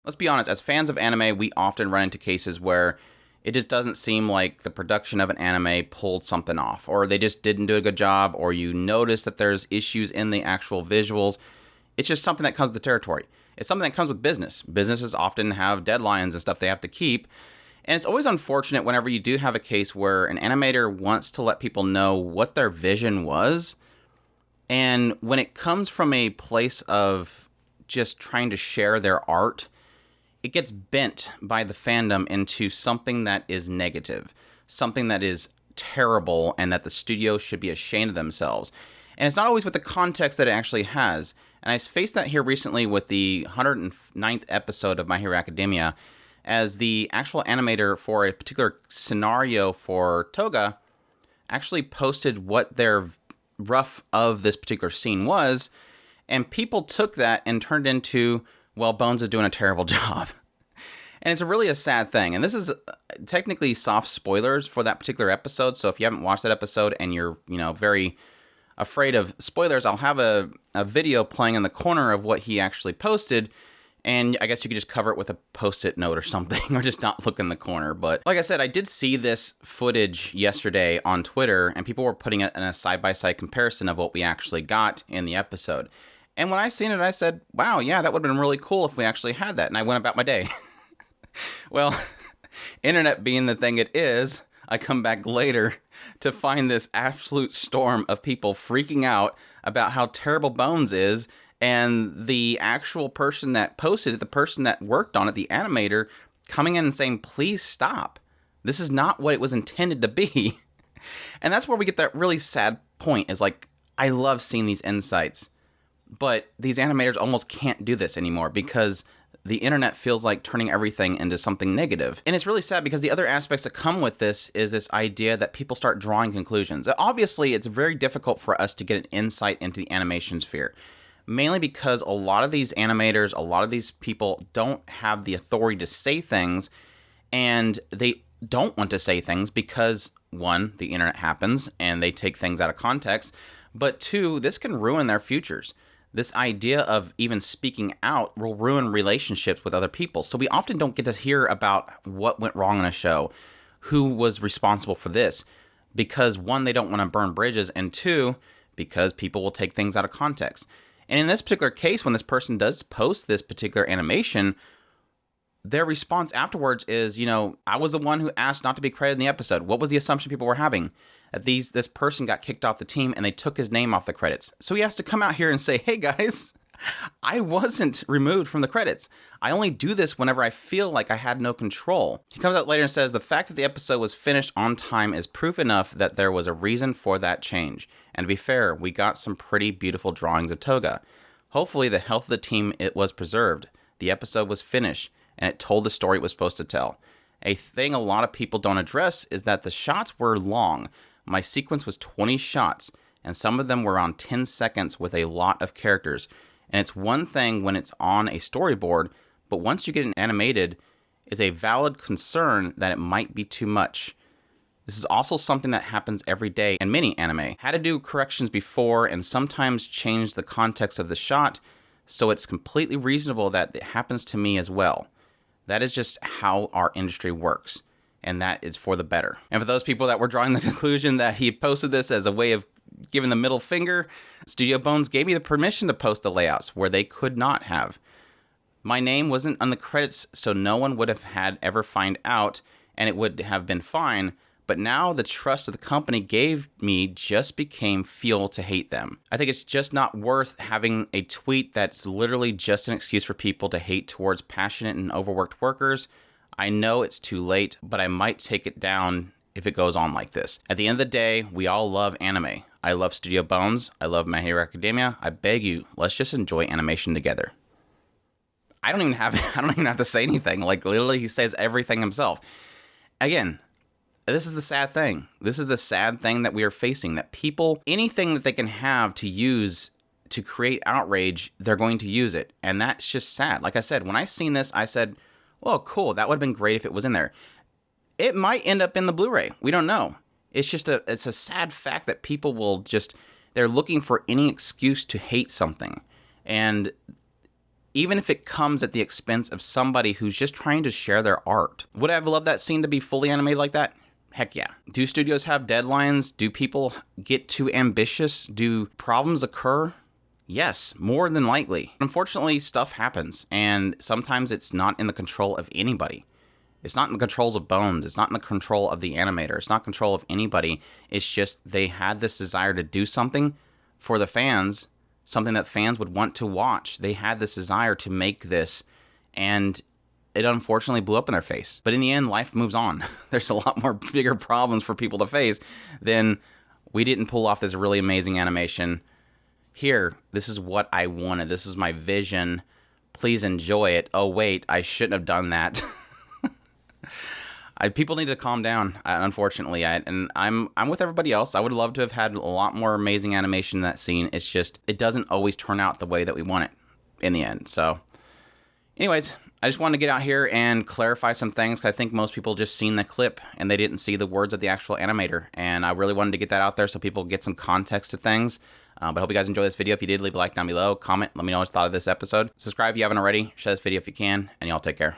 let's be honest, as fans of anime, we often run into cases where it just doesn't seem like the production of an anime pulled something off, or they just didn't do a good job, or you notice that there's issues in the actual visuals. It's just something that comes with the territory. It's something that comes with business. Businesses often have deadlines and stuff they have to keep. And it's always unfortunate whenever you do have a case where an animator wants to let people know what their vision was. And when it comes from a place of just trying to share their art, it gets bent by the fandom into something that is negative, something that is terrible, and that the studio should be ashamed of themselves. And it's not always with the context that it actually has. And I faced that here recently with the 109th episode of My Hero Academia, as the actual animator for a particular scenario for Toga actually posted what their rough of this particular scene was, and people took that and turned into, well, Bones is doing a terrible job. And it's really a sad thing. And this is technically soft spoilers for that particular episode, so if you haven't watched that episode and you're, very afraid of spoilers, I'll have a video playing in the corner of what he actually posted, and I guess you could just cover it with a post-it note or something, or just not look in the corner. But like I said, I did see this footage yesterday on Twitter, and people were putting it in a side-by-side comparison of what we actually got in the episode. And when I seen it, I said, wow, yeah, that would have been really cool if we actually had that. And I went about my day. Well, internet being the thing it is, I come back later to find this absolute storm of people freaking out about how terrible Bones is. And the actual person that posted it, the person that worked on it, the animator, coming in and saying, please stop. This is not what it was intended to be. And that's where we get that really sad point, is like, I love seeing these insights, but these animators almost can't do this anymore because the internet feels like turning everything into something negative. And it's really sad because the other aspects that come with this is this idea that people start drawing conclusions. Obviously, it's very difficult for us to get an insight into the animation sphere. Mainly because a lot of these animators, a lot of these people don't have the authority to say things, and they don't want to say things because, one, the internet happens and they take things out of context, but two, this can ruin their futures. This idea of even speaking out will ruin relationships with other people. So we often don't get to hear about what went wrong in a show, who was responsible for this, because one, they don't want to burn bridges, and two, because people will take things out of context. And in this particular case, when this person does post this particular animation, their response afterwards is, I was the one who asked not to be credited in the episode. What was the assumption people were having? That this person got kicked off the team and they took his name off the credits. So he has to come out here and say, hey guys, I wasn't removed from the credits. I only do this whenever I feel like I had no control. He comes out later and says, the fact that the episode was finished on time is proof enough that there was a reason for that change. And to be fair, we got some pretty beautiful drawings of Toga. Hopefully the health of the team, it was preserved. The episode was finished, and it told the story it was supposed to tell. A thing a lot of people don't address is that the shots were long. My sequence was 20 shots, and some of them were on 10 seconds with a lot of characters. And it's one thing when it's on a storyboard, but once you get it animated, it's a valid concern that it might be too much. This is also something that happens every day in many anime. Had to do corrections before and sometimes change the context of the shot, so it's completely reasonable that it happens to me as well. That is just how our industry works, and that is for the better. And for those people that were drawing the conclusion that he posted this as a way of giving the middle finger, Studio Bones gave me the permission to post the layouts where they could not have. My name wasn't on the credits, so no one would have had ever find out, and it would have been fine. But now the trust of the company gave me just became fuel to hate them. I think it's just not worth having a tweet that's literally just an excuse for people to hate towards passionate and overworked workers. I know it's too late, but I might take it down if it goes on like this. At the end of the day, we all love anime. I love Studio Bones. I love My Hero Academia. I beg you, let's just enjoy animation together. I don't even have to say anything. Like, literally, he says everything himself. Again, this is the sad thing. This is the sad thing that we are facing, that people, anything that they can have to use to create outrage, they're going to use it. And that's just sad. Like I said, when I seen this, I said, well, cool, that would have been great if it was in there. It might end up in the Blu-ray. We don't know. It's a sad fact that people will just, they're looking for any excuse to hate something. And even if it comes at the expense of somebody who's just trying to share their art. Would I have loved that scene to be fully animated like that? Heck yeah. Do studios have deadlines? Do people get too ambitious? Do problems occur? Yes, more than likely. Unfortunately, stuff happens, and sometimes it's not in the control of anybody. It's not in the controls of Bones. It's not in the control of the animator. It's not control of anybody. It's just they had this desire to do something for the fans, something that fans would want to watch. They had this desire to make this, and it unfortunately blew up in their face. But in the end, life moves on. There's a lot more bigger problems for people to face than we didn't pull off this really amazing animation. Here, this is what I wanted. This is my vision. Please enjoy it. Oh, wait, I shouldn't have done that. People need to calm down, unfortunately. I'm with everybody else. I would love to have had a lot more amazing animation in that scene. It's just, it doesn't always turn out the way that we want it in the end. So, anyways, I just wanted to get out here and clarify some things, because I think most people just seen the clip and they didn't see the words of the actual animator. And I really wanted to get that out there so people get some context to things. But I hope you guys enjoyed this video. If you did, leave a like down below, comment, let me know what you thought of this episode. Subscribe if you haven't already, share this video if you can, and y'all take care.